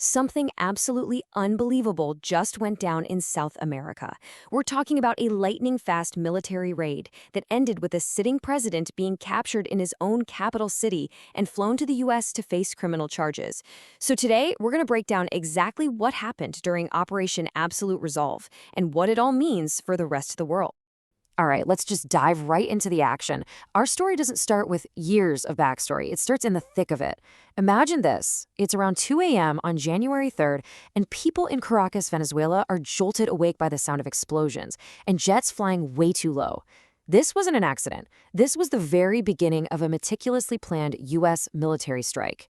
Something absolutely unbelievable just went down in South America. We're talking about a lightning-fast military raid that ended with a sitting president being captured in his own capital city and flown to the U.S. to face criminal charges. So today, we're going to break down exactly what happened during Operation Absolute Resolve and what it all means for the rest of the world. All right, let's just dive right into the action. Our story doesn't start with years of backstory. It starts in the thick of it. Imagine this. It's around 2 a.m. on January 3rd, and people in Caracas, Venezuela are jolted awake by the sound of explosions and jets flying way too low. This wasn't an accident. This was the very beginning of a meticulously planned U.S. military strike.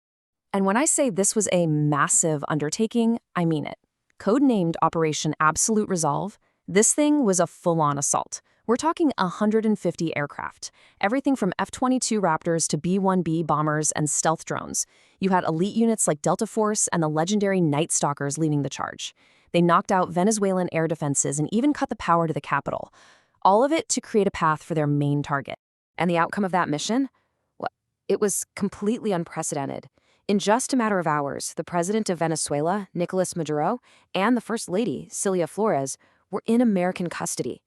And when I say this was a massive undertaking, I mean it. Codenamed Operation Absolute Resolve, this thing was a full-on assault. We're talking 150 aircraft, everything from F-22 Raptors to B-1B bombers and stealth drones. You had elite units like Delta Force and the legendary Night Stalkers leading the charge. They knocked out Venezuelan air defenses and even cut the power to the capital. All of it to create a path for their main target. And the outcome of that mission? Well, it was completely unprecedented. In just a matter of hours, the president of Venezuela, Nicolás Maduro, and the First Lady, Cilia Flores, were in American custody.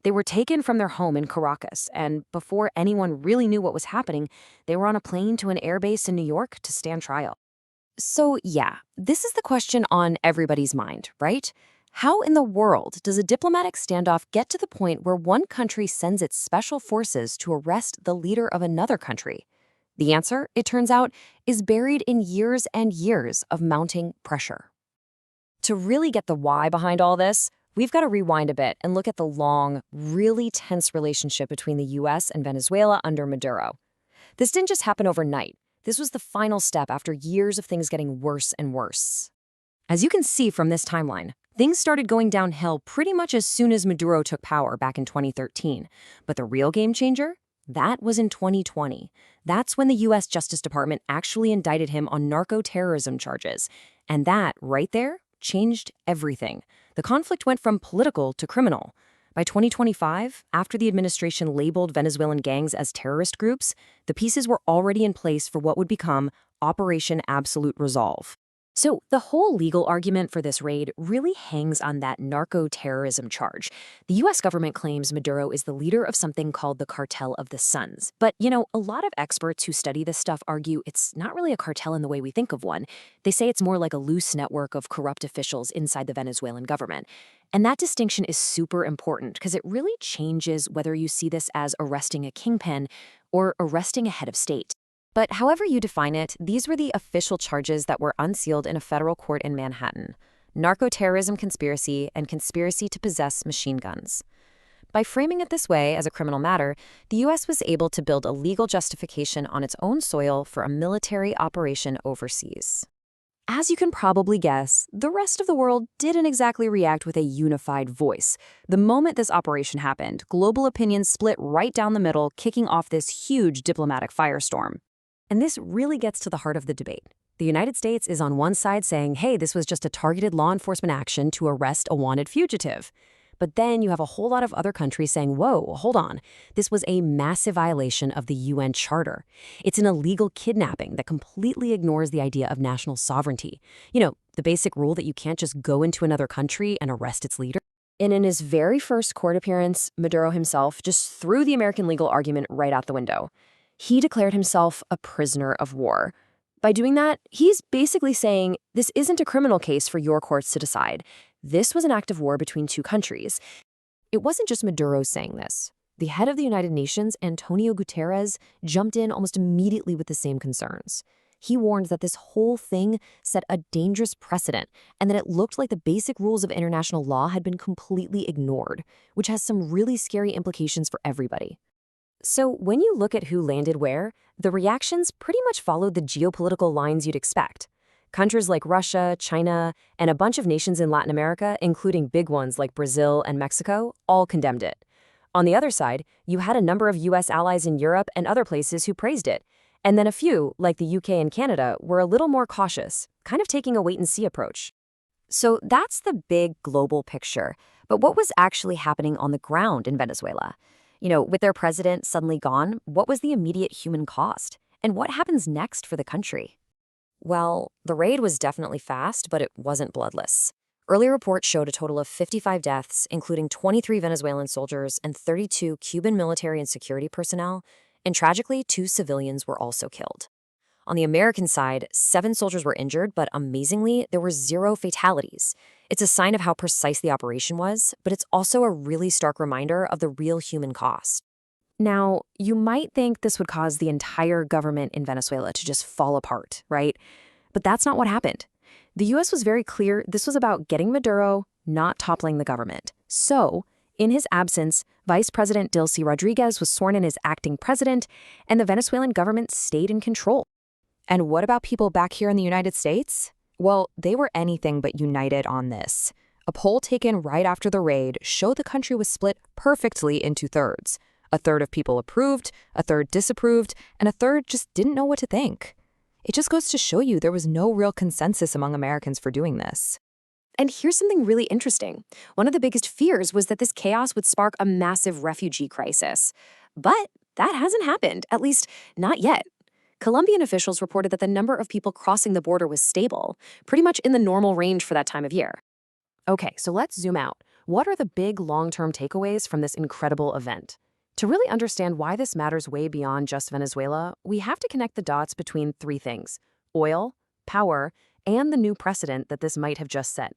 They were taken from their home in Caracas, and before anyone really knew what was happening, they were on a plane to an airbase in New York to stand trial. So yeah, this is the question on everybody's mind, right? How in the world does a diplomatic standoff get to the point where one country sends its special forces to arrest the leader of another country? The answer, it turns out, is buried in years and years of mounting pressure. To really get the why behind all this, we've got to rewind a bit and look at the long, really tense relationship between the U.S. and Venezuela under Maduro. This didn't just happen overnight. This was the final step after years of things getting worse and worse. As you can see from this timeline, things started going downhill pretty much as soon as Maduro took power back in 2013. But the real game changer? That was in 2020. That's when the U.S. Justice Department actually indicted him on narcoterrorism charges. And that, right there, changed everything. The conflict went from political to criminal. By 2025, after the administration labeled Venezuelan gangs as terrorist groups, the pieces were already in place for what would become Operation Absolute Resolve. So the whole legal argument for this raid really hangs on that narco-terrorism charge. The U.S. government claims Maduro is the leader of something called the Cartel of the Suns. But, a lot of experts who study this stuff argue it's not really a cartel in the way we think of one. They say it's more like a loose network of corrupt officials inside the Venezuelan government. And that distinction is super important because it really changes whether you see this as arresting a kingpin or arresting a head of state. But however you define it, these were the official charges that were unsealed in a federal court in Manhattan: narcoterrorism conspiracy and conspiracy to possess machine guns. By framing it this way as a criminal matter, the U.S. was able to build a legal justification on its own soil for a military operation overseas. As you can probably guess, the rest of the world didn't exactly react with a unified voice. The moment this operation happened, global opinion split right down the middle, kicking off this huge diplomatic firestorm. And this really gets to the heart of the debate. The United States is on one side saying, hey, this was just a targeted law enforcement action to arrest a wanted fugitive. But then you have a whole lot of other countries saying, whoa, hold on. This was a massive violation of the UN Charter. It's an illegal kidnapping that completely ignores the idea of national sovereignty. The basic rule that you can't just go into another country and arrest its leader. And in his very first court appearance, Maduro himself just threw the American legal argument right out the window. He declared himself a prisoner of war. By doing that, he's basically saying, this isn't a criminal case for your courts to decide. This was an act of war between two countries. It wasn't just Maduro saying this. The head of the United Nations, Antonio Guterres, jumped in almost immediately with the same concerns. He warned that this whole thing set a dangerous precedent and that it looked like the basic rules of international law had been completely ignored, which has some really scary implications for everybody. So when you look at who landed where, the reactions pretty much followed the geopolitical lines you'd expect. Countries like Russia, China, and a bunch of nations in Latin America, including big ones like Brazil and Mexico, all condemned it. On the other side, you had a number of U.S. allies in Europe and other places who praised it. And then a few, like the U.K. and Canada, were a little more cautious, kind of taking a wait-and-see approach. So that's the big global picture. But what was actually happening on the ground in Venezuela? With their president suddenly gone, what was the immediate human cost? And what happens next for the country? Well, the raid was definitely fast, but it wasn't bloodless. Early reports showed a total of 55 deaths, including 23 Venezuelan soldiers and 32 Cuban military and security personnel, and tragically, 2 civilians were also killed. On the American side, 7 soldiers were injured, but amazingly, there were 0 fatalities. It's a sign of how precise the operation was, but it's also a really stark reminder of the real human cost. Now, you might think this would cause the entire government in Venezuela to just fall apart, right? But that's not what happened. The U.S. was very clear this was about getting Maduro, not toppling the government. So, in his absence, Vice President Delcy Rodríguez was sworn in as acting president, and the Venezuelan government stayed in control. And what about people back here in the United States? Well, they were anything but united on this. A poll taken right after the raid showed the country was split perfectly into thirds. A third of people approved, a third disapproved, and a third just didn't know what to think. It just goes to show you there was no real consensus among Americans for doing this. And here's something really interesting. One of the biggest fears was that this chaos would spark a massive refugee crisis. But that hasn't happened, at least not yet. Colombian officials reported that the number of people crossing the border was stable, pretty much in the normal range for that time of year. Okay, so let's zoom out. What are the big long-term takeaways from this incredible event? To really understand why this matters way beyond just Venezuela, we have to connect the dots between 3 things: oil, power, and the new precedent that this might have just set.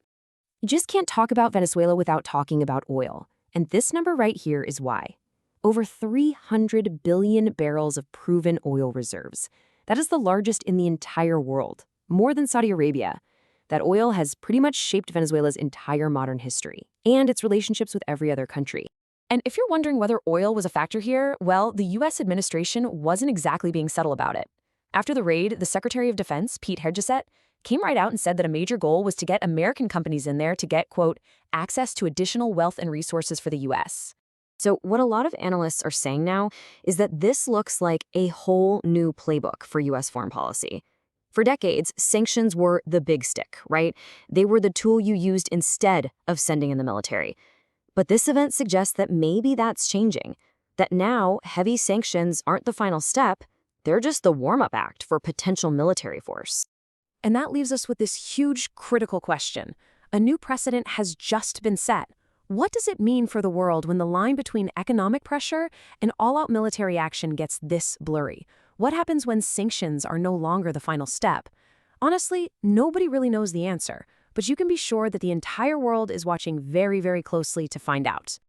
You just can't talk about Venezuela without talking about oil. And this number right here is why. Over 300 billion barrels of proven oil reserves. That is the largest in the entire world, more than Saudi Arabia. That oil has pretty much shaped Venezuela's entire modern history and its relationships with every other country. And if you're wondering whether oil was a factor here, well, the U.S. administration wasn't exactly being subtle about it. After the raid, the Secretary of Defense, Pete Hegseth, came right out and said that a major goal was to get American companies in there to get, quote, access to additional wealth and resources for the U.S. So what a lot of analysts are saying now is that this looks like a whole new playbook for U.S. foreign policy. For decades, sanctions were the big stick, right? They were the tool you used instead of sending in the military. But this event suggests that maybe that's changing, that now heavy sanctions aren't the final step, they're just the warm-up act for potential military force. And that leaves us with this huge critical question. A new precedent has just been set. What does it mean for the world when the line between economic pressure and all-out military action gets this blurry? What happens when sanctions are no longer the final step? Honestly, nobody really knows the answer, but you can be sure that the entire world is watching very, very closely to find out.